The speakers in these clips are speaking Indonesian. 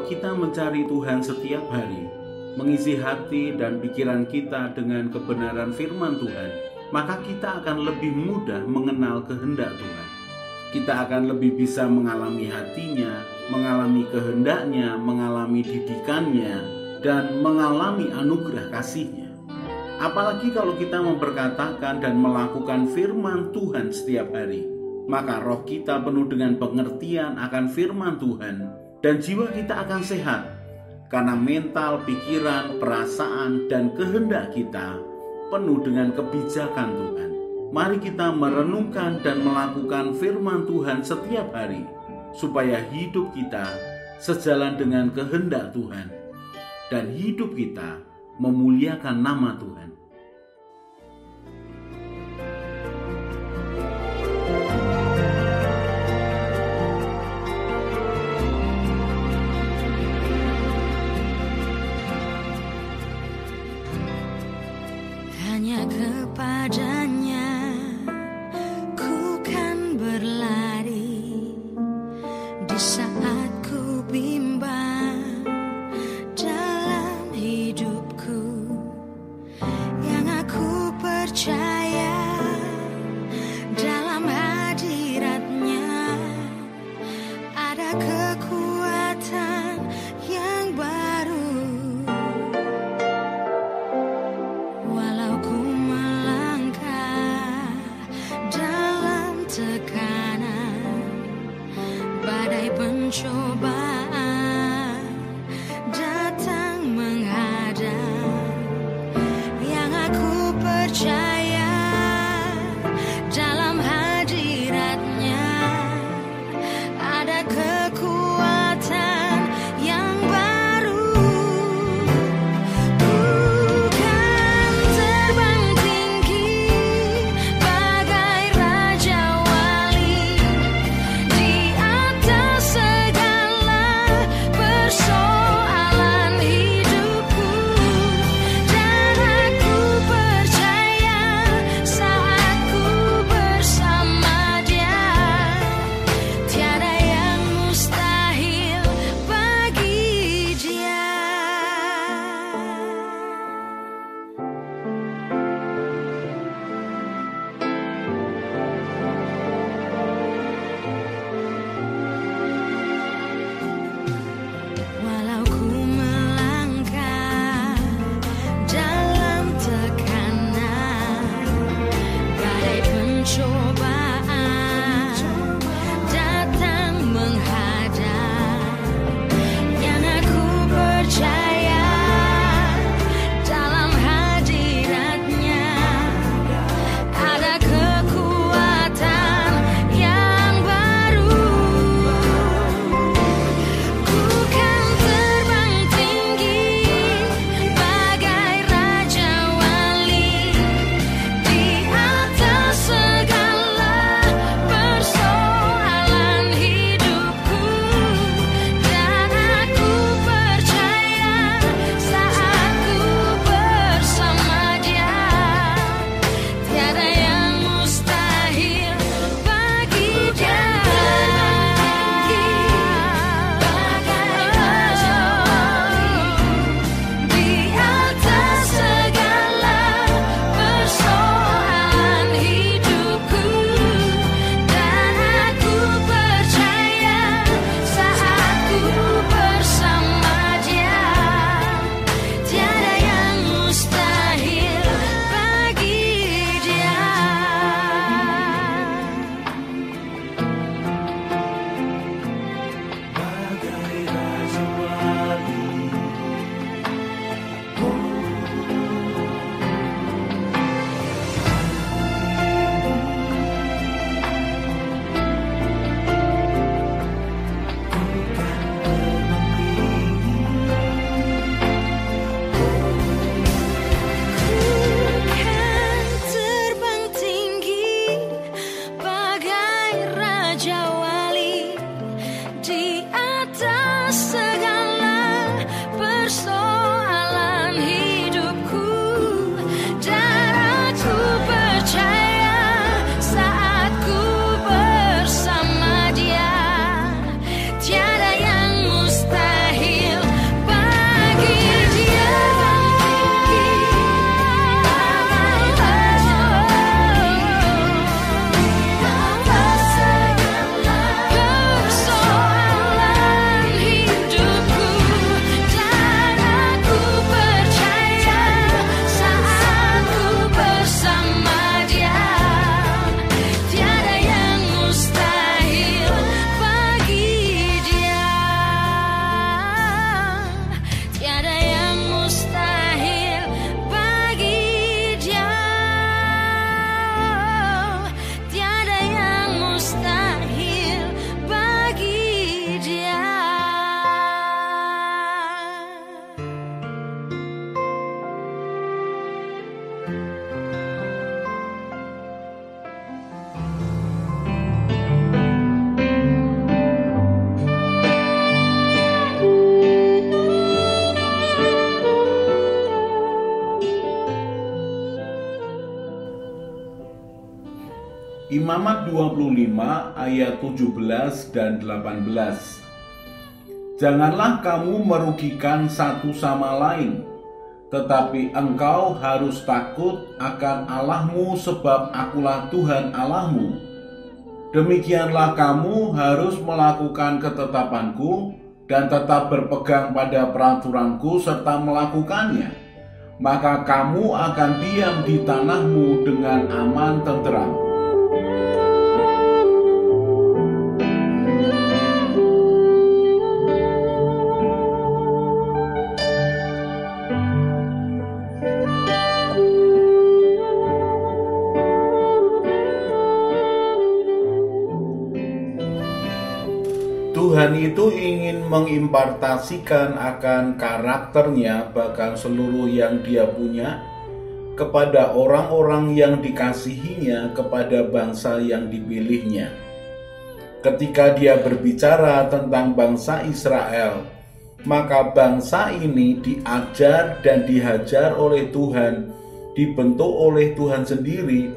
kita mencari Tuhan setiap hari, mengisi hati dan pikiran kita dengan kebenaran firman Tuhan, maka kita akan lebih mudah mengenal kehendak Tuhan. Kita akan lebih bisa mengalami hatinya, mengalami kehendaknya, mengalami didikannya, dan mengalami anugerah kasih-Nya. Apalagi kalau kita memperkatakan dan melakukan firman Tuhan setiap hari, maka roh kita penuh dengan pengertian akan firman Tuhan, dan jiwa kita akan sehat, karena mental, pikiran, perasaan, dan kehendak kita penuh dengan kebijakan Tuhan. Mari kita merenungkan dan melakukan firman Tuhan setiap hari, supaya hidup kita sejalan dengan kehendak Tuhan, dan hidup kita memuliakan nama Tuhan. Hanya kepadanya ku kan berlari di saat ku bimbang dalam hidupku. Yang aku percaya dalam hadiratnya ada kekuatan yang baru. Walau ku melangkah dalam tekanan, badai pencobaan datang menghadang, yang aku percaya dalam hadiratnya ada kekuatan yang baru. Bukan terbang tinggi bagai raja wali di atas segala Imamat 25 ayat 17 dan 18. Janganlah kamu merugikan satu sama lain, tetapi engkau harus takut akan Allahmu, sebab akulah Tuhan Allahmu. Demikianlah kamu harus melakukan ketetapanku dan tetap berpegang pada peraturanku serta melakukannya. Maka kamu akan diam di tanahmu dengan aman tenteram. Tuhan itu ingin mengimpartasikan akan karakternya, bahkan seluruh yang dia punya, kepada orang-orang yang dikasihinya, kepada bangsa yang dipilihnya. Ketika dia berbicara tentang bangsa Israel, maka bangsa ini diajar dan dihajar oleh Tuhan, dibentuk oleh Tuhan sendiri,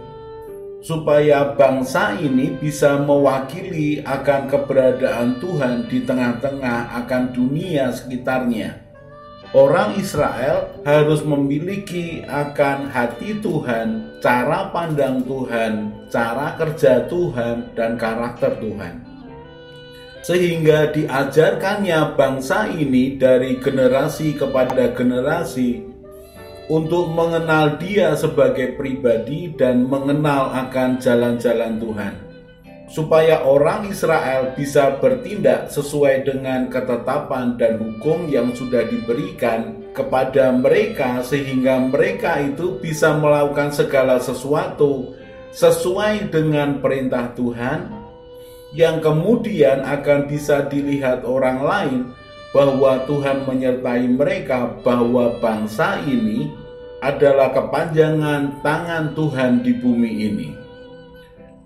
supaya bangsa ini bisa mewakili akan keberadaan Tuhan di tengah-tengah akan dunia sekitarnya. Orang Israel harus memiliki akan hati Tuhan, cara pandang Tuhan, cara kerja Tuhan, dan karakter Tuhan. Sehingga diajarkannya bangsa ini dari generasi kepada generasi untuk mengenal dia sebagai pribadi dan mengenal akan jalan-jalan Tuhan, supaya orang Israel bisa bertindak sesuai dengan ketetapan dan hukum yang sudah diberikan kepada mereka, sehingga mereka itu bisa melakukan segala sesuatu sesuai dengan perintah Tuhan, yang kemudian akan bisa dilihat orang lain bahwa Tuhan menyertai mereka, bahwa bangsa ini adalah kepanjangan tangan Tuhan di bumi ini.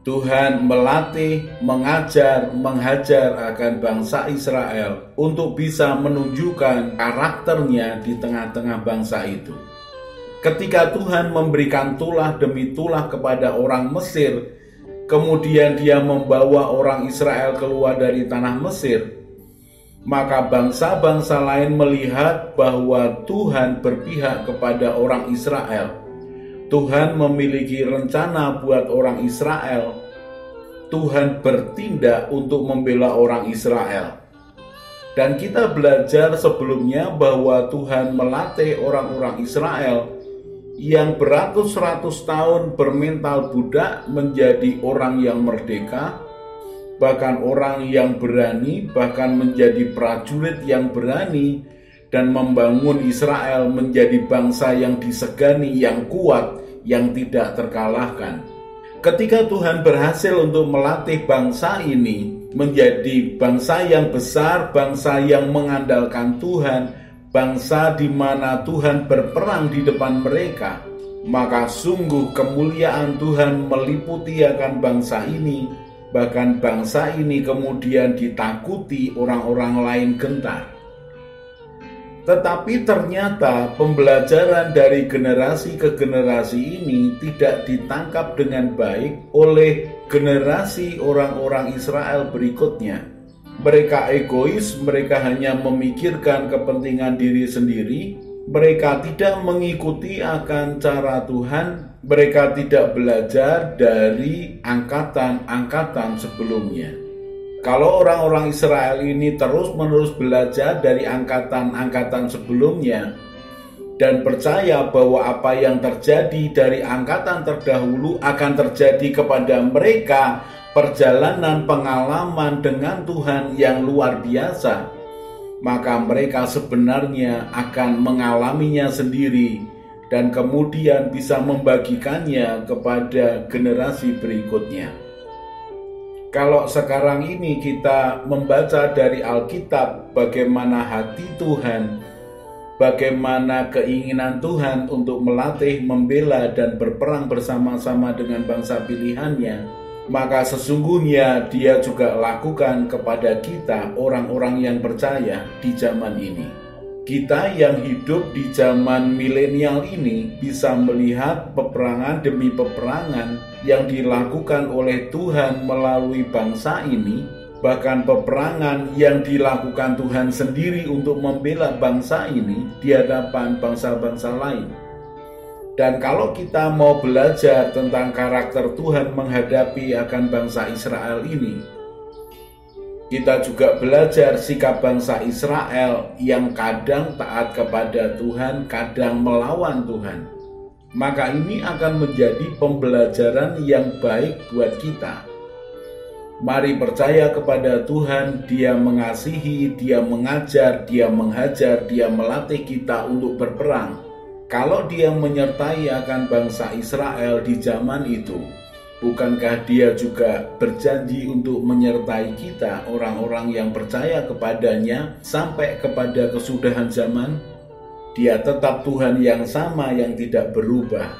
Tuhan melatih, mengajar, menghajar akan bangsa Israel untuk bisa menunjukkan karakternya di tengah-tengah bangsa itu. Ketika Tuhan memberikan tulah demi tulah kepada orang Mesir, kemudian dia membawa orang Israel keluar dari tanah Mesir, maka bangsa-bangsa lain melihat bahwa Tuhan berpihak kepada orang Israel. Tuhan memiliki rencana buat orang Israel. Tuhan bertindak untuk membela orang Israel. Dan kita belajar sebelumnya bahwa Tuhan melatih orang-orang Israel yang beratus-ratus tahun bermental budak menjadi orang yang merdeka, bahkan orang yang berani, bahkan menjadi prajurit yang berani, dan membangun Israel menjadi bangsa yang disegani, yang kuat, yang tidak terkalahkan. Ketika Tuhan berhasil untuk melatih bangsa ini menjadi bangsa yang besar, bangsa yang mengandalkan Tuhan, bangsa di mana Tuhan berperang di depan mereka, maka sungguh kemuliaan Tuhan meliputi akan bangsa ini. Bahkan bangsa ini kemudian ditakuti orang-orang lain gentar. Tetapi ternyata pembelajaran dari generasi ke generasi ini tidak ditangkap dengan baik oleh generasi orang-orang Israel berikutnya. Mereka egois, mereka hanya memikirkan kepentingan diri sendiri, mereka tidak mengikuti akan cara Tuhan. Mereka tidak belajar dari angkatan-angkatan sebelumnya. Kalau orang-orang Israel ini terus-menerus belajar dari angkatan-angkatan sebelumnya dan percaya bahwa apa yang terjadi dari angkatan terdahulu akan terjadi kepada mereka, perjalanan pengalaman dengan Tuhan yang luar biasa, maka mereka sebenarnya akan mengalaminya sendiri dan kemudian bisa membagikannya kepada generasi berikutnya. Kalau sekarang ini kita membaca dari Alkitab bagaimana hati Tuhan, bagaimana keinginan Tuhan untuk melatih, membela, dan berperang bersama-sama dengan bangsa pilihannya, maka sesungguhnya Dia juga lakukan kepada kita, orang-orang yang percaya di zaman ini. Kita yang hidup di zaman milenial ini bisa melihat peperangan demi peperangan yang dilakukan oleh Tuhan melalui bangsa ini, bahkan peperangan yang dilakukan Tuhan sendiri untuk membela bangsa ini di hadapan bangsa-bangsa lain. Dan kalau kita mau belajar tentang karakter Tuhan menghadapi akan bangsa Israel ini, kita juga belajar sikap bangsa Israel yang kadang taat kepada Tuhan, kadang melawan Tuhan. Maka ini akan menjadi pembelajaran yang baik buat kita. Mari percaya kepada Tuhan, Dia mengasihi, Dia mengajar, Dia menghajar, Dia melatih kita untuk berperang. Kalau Dia menyertai akan bangsa Israel di zaman itu, bukankah Dia juga berjanji untuk menyertai kita, orang-orang yang percaya kepadanya, sampai kepada kesudahan zaman? Dia tetap Tuhan yang sama yang tidak berubah.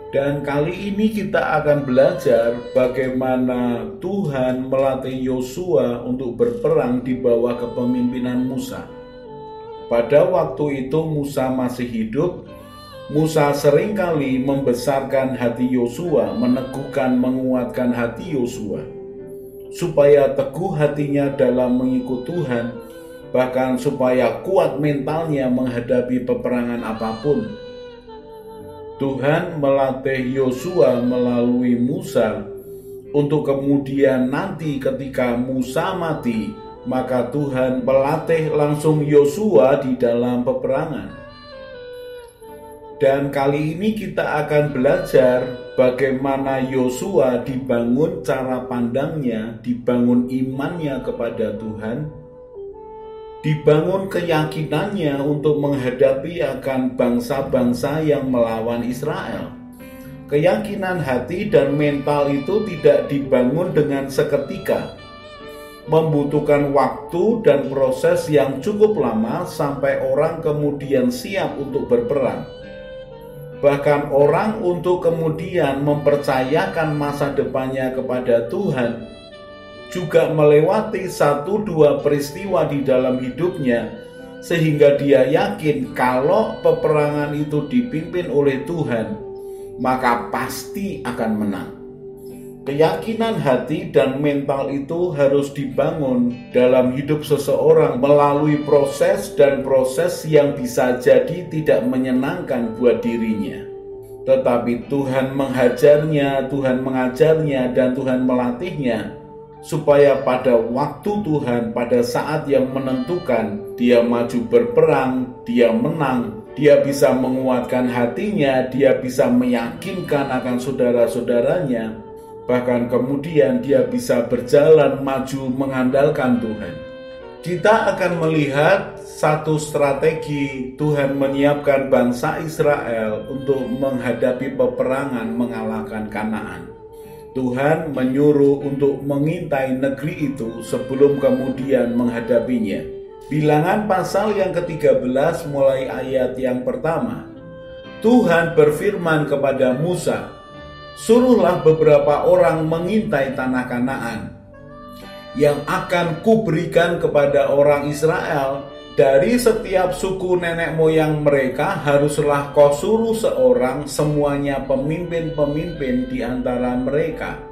Dan kali ini kita akan belajar bagaimana Tuhan melatih Yosua untuk berperang di bawah kepemimpinan Musa. Pada waktu itu Musa masih hidup. Musa seringkali membesarkan hati Yosua, meneguhkan, menguatkan hati Yosua, supaya teguh hatinya dalam mengikut Tuhan, bahkan supaya kuat mentalnya menghadapi peperangan apapun. Tuhan melatih Yosua melalui Musa, untuk kemudian nanti ketika Musa mati, maka Tuhan melatih langsung Yosua di dalam peperangan. Dan kali ini kita akan belajar bagaimana Yosua dibangun cara pandangnya, dibangun imannya kepada Tuhan, dibangun keyakinannya untuk menghadapi akan bangsa-bangsa yang melawan Israel. Keyakinan hati dan mental itu tidak dibangun dengan seketika, membutuhkan waktu dan proses yang cukup lama sampai orang kemudian siap untuk berperang. Bahkan orang untuk kemudian mempercayakan masa depannya kepada Tuhan juga melewati 1-2 peristiwa di dalam hidupnya, sehingga dia yakin kalau peperangan itu dipimpin oleh Tuhan, maka pasti akan menang. Keyakinan hati dan mental itu harus dibangun dalam hidup seseorang melalui proses dan proses yang bisa jadi tidak menyenangkan buat dirinya. Tetapi Tuhan menghajarnya, Tuhan mengajarnya, dan Tuhan melatihnya, supaya pada waktu Tuhan, pada saat yang menentukan, dia maju berperang, dia menang, dia bisa menguatkan hatinya, dia bisa meyakinkan akan saudara-saudaranya, bahkan kemudian dia bisa berjalan maju mengandalkan Tuhan. Kita akan melihat satu strategi Tuhan menyiapkan bangsa Israel untuk menghadapi peperangan mengalahkan Kanaan. Tuhan menyuruh untuk mengintai negeri itu sebelum kemudian menghadapinya. Bilangan pasal yang ke-13 mulai ayat yang pertama. Tuhan berfirman kepada Musa, "Suruhlah beberapa orang mengintai tanah Kanaan yang akan kuberikan kepada orang Israel. Dari setiap suku nenek moyang mereka haruslah kau suruh seorang, semuanya pemimpin-pemimpin di antara mereka."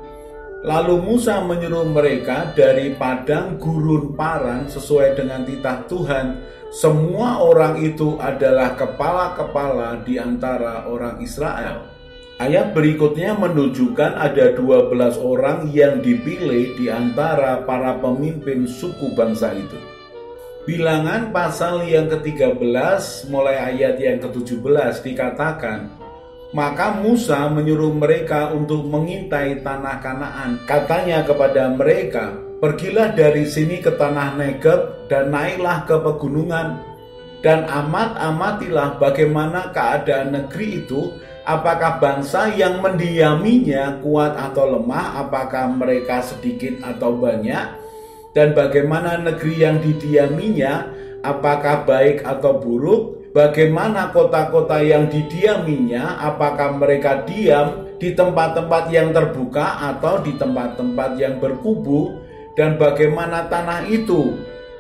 Lalu Musa menyuruh mereka dari padang gurun Paran sesuai dengan titah Tuhan. Semua orang itu adalah kepala-kepala di antara orang Israel. Ayat berikutnya menunjukkan ada 12 orang yang dipilih di antara para pemimpin suku bangsa itu. Bilangan pasal yang ke-13 mulai ayat yang ke-17 dikatakan, "Maka Musa menyuruh mereka untuk mengintai tanah Kanaan. Katanya kepada mereka, pergilah dari sini ke tanah Negeb dan naiklah ke pegunungan, dan amatilah bagaimana keadaan negeri itu, apakah bangsa yang mendiaminya kuat atau lemah, apakah mereka sedikit atau banyak, dan bagaimana negeri yang didiaminya, apakah baik atau buruk, bagaimana kota-kota yang didiaminya, apakah mereka diam di tempat-tempat yang terbuka atau di tempat-tempat yang berkubu, dan bagaimana tanah itu,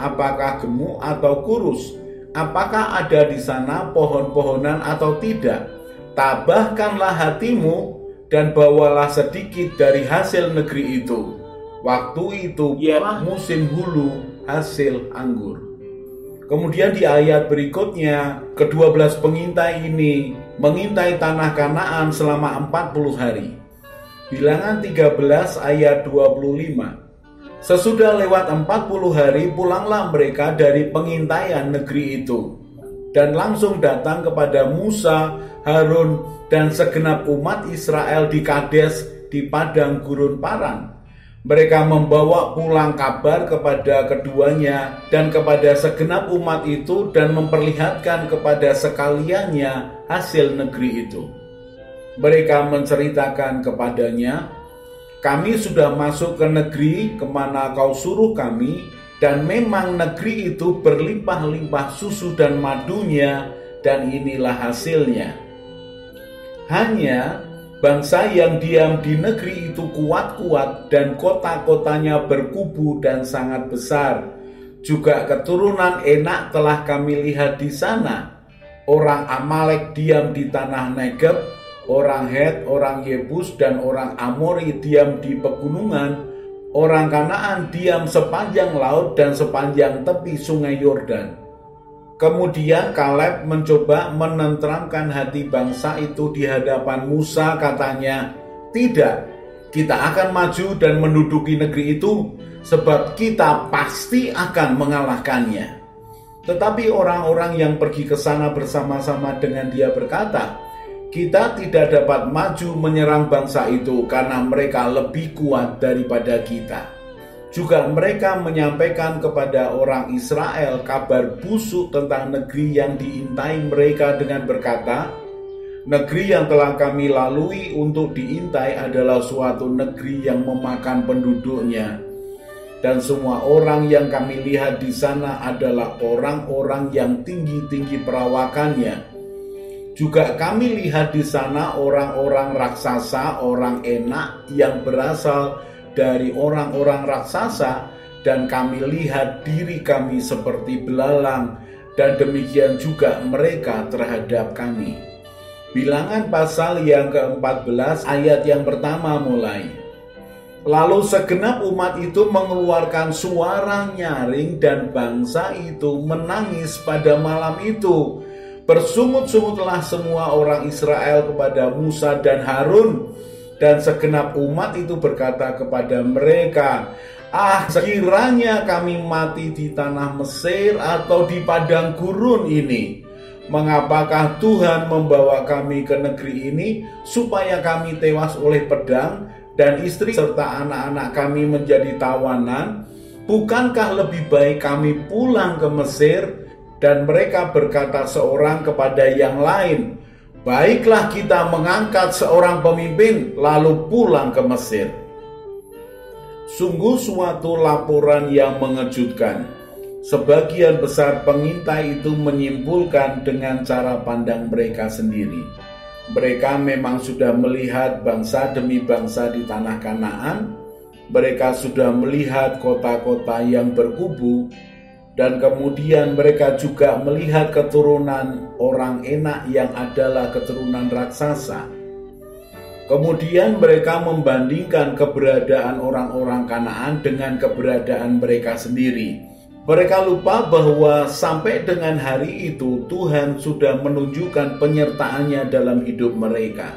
apakah gemuk atau kurus? Apakah ada di sana pohon-pohonan atau tidak? Tabahkanlah hatimu dan bawalah sedikit dari hasil negeri itu. Waktu itu ialah musim hulu hasil anggur. Kemudian di ayat berikutnya, ke-12 pengintai ini mengintai tanah Kanaan selama 40 hari. Bilangan 13 ayat 25. Sesudah lewat 40 hari pulanglah mereka dari pengintaian negeri itu, dan langsung datang kepada Musa, Harun, dan segenap umat Israel di Kades di padang gurun Paran. Mereka membawa pulang kabar kepada keduanya dan kepada segenap umat itu, dan memperlihatkan kepada sekaliannya hasil negeri itu. Mereka menceritakan kepadanya, kami sudah masuk ke negeri kemana kau suruh kami, dan memang negeri itu berlimpah-limpah susu dan madunya, dan inilah hasilnya. Hanya bangsa yang diam di negeri itu kuat-kuat, dan kota-kotanya berkubu dan sangat besar. Juga keturunan Enak telah kami lihat di sana. Orang Amalek diam di tanah Negeb, orang Het, orang Yebus, dan orang Amori diam di pegunungan. Orang Kanaan diam sepanjang laut dan sepanjang tepi sungai Yordan. Kemudian Kaleb mencoba menenteramkan hati bangsa itu di hadapan Musa, katanya, tidak, kita akan maju dan menduduki negeri itu, sebab kita pasti akan mengalahkannya. Tetapi orang-orang yang pergi ke sana bersama-sama dengan dia berkata, kita tidak dapat maju menyerang bangsa itu karena mereka lebih kuat daripada kita. Juga mereka menyampaikan kepada orang Israel kabar busuk tentang negeri yang diintai mereka dengan berkata, negeri yang telah kami lalui untuk diintai adalah suatu negeri yang memakan penduduknya. Dan semua orang yang kami lihat di sana adalah orang-orang yang tinggi-tinggi perawakannya. Juga kami lihat di sana orang-orang raksasa, orang Enak yang berasal dari orang-orang raksasa, dan kami lihat diri kami seperti belalang, dan demikian juga mereka terhadap kami. Bilangan pasal yang ke-14 ayat yang pertama mulai. Lalu segenap umat itu mengeluarkan suara nyaring, dan bangsa itu menangis pada malam itu. Bersungut-sungutlah semua orang Israel kepada Musa dan Harun, dan segenap umat itu berkata kepada mereka, sekiranya kami mati di tanah Mesir atau di padang gurun ini. Mengapakah Tuhan membawa kami ke negeri ini supaya kami tewas oleh pedang dan istri serta anak-anak kami menjadi tawanan? Bukankah lebih baik kami pulang ke Mesir? Dan mereka berkata seorang kepada yang lain, baiklah kita mengangkat seorang pemimpin lalu pulang ke Mesir. Sungguh suatu laporan yang mengejutkan. Sebagian besar pengintai itu menyimpulkan dengan cara pandang mereka sendiri. Mereka memang sudah melihat bangsa demi bangsa di tanah Kanaan. Mereka sudah melihat kota-kota yang berkubu. Dan kemudian mereka juga melihat keturunan orang Enak yang adalah keturunan raksasa. Kemudian mereka membandingkan keberadaan orang-orang Kanaan dengan keberadaan mereka sendiri. Mereka lupa bahwa sampai dengan hari itu Tuhan sudah menunjukkan penyertaannya dalam hidup mereka.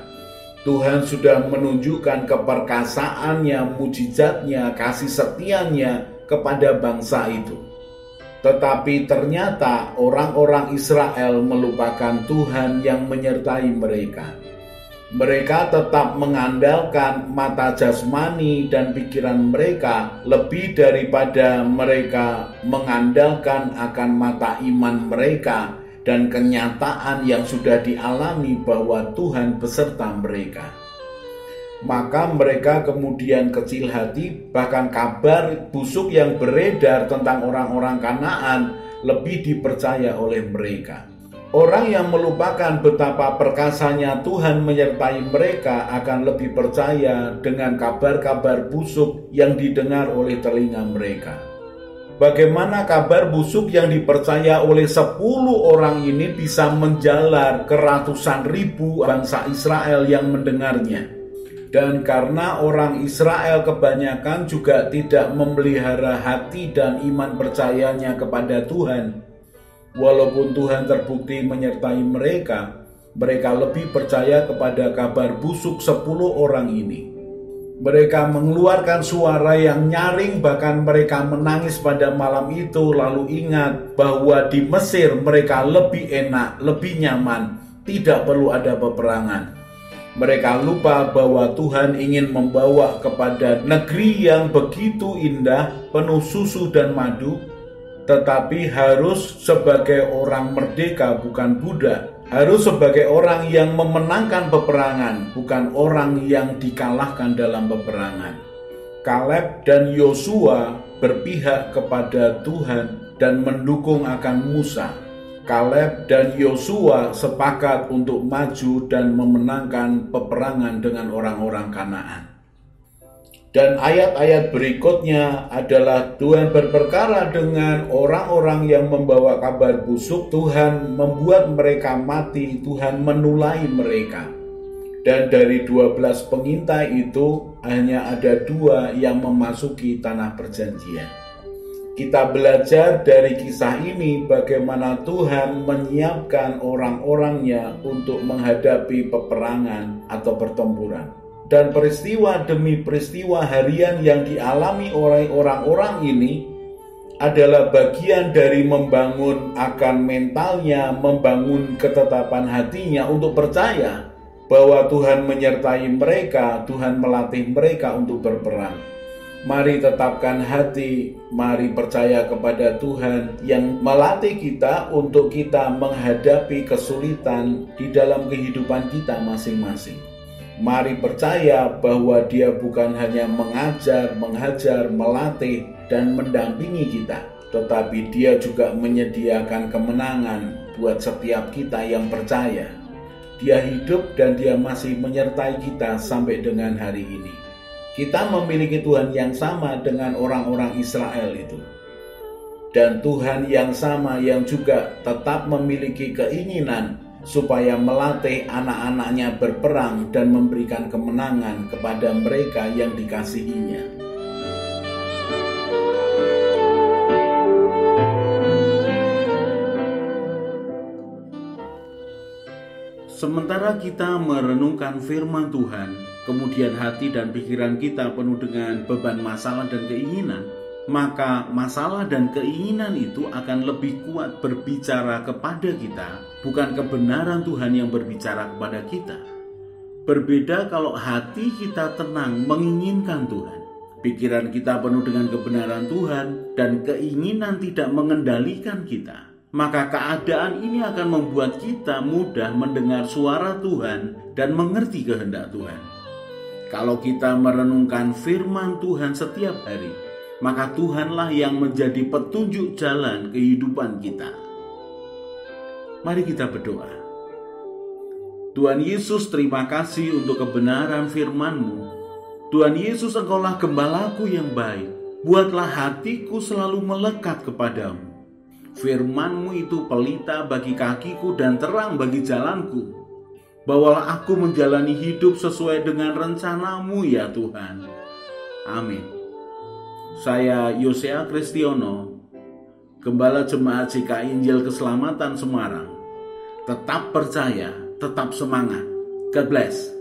Tuhan sudah menunjukkan keperkasaannya, mujizatnya, kasih setianya kepada bangsa itu. Tetapi ternyata orang-orang Israel melupakan Tuhan yang menyertai mereka. Mereka tetap mengandalkan mata jasmani dan pikiran mereka lebih daripada mereka mengandalkan akan mata iman mereka dan kenyataan yang sudah dialami bahwa Tuhan beserta mereka. Maka mereka kemudian kecil hati, bahkan kabar busuk yang beredar tentang orang-orang Kanaan lebih dipercaya oleh mereka. Orang yang melupakan betapa perkasanya Tuhan menyertai mereka akan lebih percaya dengan kabar-kabar busuk yang didengar oleh telinga mereka. Bagaimana kabar busuk yang dipercaya oleh 10 orang ini bisa menjalar ke ratusan ribu bangsa Israel yang mendengarnya. Dan karena orang Israel kebanyakan juga tidak memelihara hati dan iman percayanya kepada Tuhan, walaupun Tuhan terbukti menyertai mereka, mereka lebih percaya kepada kabar busuk 10 orang ini. Mereka mengeluarkan suara yang nyaring, bahkan mereka menangis pada malam itu, lalu ingat bahwa di Mesir mereka lebih enak, lebih nyaman, tidak perlu ada peperangan. Mereka lupa bahwa Tuhan ingin membawa kepada negeri yang begitu indah, penuh susu dan madu, tetapi harus sebagai orang merdeka, bukan budak. Harus sebagai orang yang memenangkan peperangan, bukan orang yang dikalahkan dalam peperangan. Kaleb dan Yosua berpihak kepada Tuhan dan mendukung akan Musa. Kaleb dan Yosua sepakat untuk maju dan memenangkan peperangan dengan orang-orang Kanaan. Dan ayat-ayat berikutnya adalah Tuhan berperkara dengan orang-orang yang membawa kabar busuk. Tuhan membuat mereka mati, Tuhan menulai mereka. Dan dari 12 pengintai itu hanya ada 2 yang memasuki tanah perjanjian. Kita belajar dari kisah ini bagaimana Tuhan menyiapkan orang-orangnya untuk menghadapi peperangan atau pertempuran. Dan peristiwa demi peristiwa harian yang dialami oleh orang-orang ini adalah bagian dari membangun akan mentalnya, membangun ketetapan hatinya untuk percaya bahwa Tuhan menyertai mereka, Tuhan melatih mereka untuk berperang. Mari tetapkan hati, mari percaya kepada Tuhan yang melatih kita untuk kita menghadapi kesulitan di dalam kehidupan kita masing-masing. Mari percaya bahwa Dia bukan hanya mengajar, menghajar, melatih, dan mendampingi kita, tetapi Dia juga menyediakan kemenangan buat setiap kita yang percaya. Dia hidup dan Dia masih menyertai kita sampai dengan hari ini. Kita memiliki Tuhan yang sama dengan orang-orang Israel itu. Dan Tuhan yang sama yang juga tetap memiliki keinginan supaya melatih anak-anaknya berperang dan memberikan kemenangan kepada mereka yang dikasihinya. Sementara kita merenungkan firman Tuhan, kemudian hati dan pikiran kita penuh dengan beban masalah dan keinginan, maka masalah dan keinginan itu akan lebih kuat berbicara kepada kita, bukan kebenaran Tuhan yang berbicara kepada kita. Berbeda kalau hati kita tenang menginginkan Tuhan, pikiran kita penuh dengan kebenaran Tuhan, dan keinginan tidak mengendalikan kita, maka keadaan ini akan membuat kita mudah mendengar suara Tuhan dan mengerti kehendak Tuhan. Kalau kita merenungkan firman Tuhan setiap hari, maka Tuhanlah yang menjadi petunjuk jalan kehidupan kita. Mari kita berdoa. Tuhan Yesus, terima kasih untuk kebenaran firman-Mu. Tuhan Yesus, Engkaulah gembalaku yang baik. Buatlah hatiku selalu melekat kepadamu. Firman-Mu itu pelita bagi kakiku dan terang bagi jalanku. Bawalah aku menjalani hidup sesuai dengan rencana-Mu ya Tuhan. Amin. Saya Yosea Kristiono, Gembala Jemaat GKI Injil Keselamatan Semarang. Tetap percaya, tetap semangat. God bless.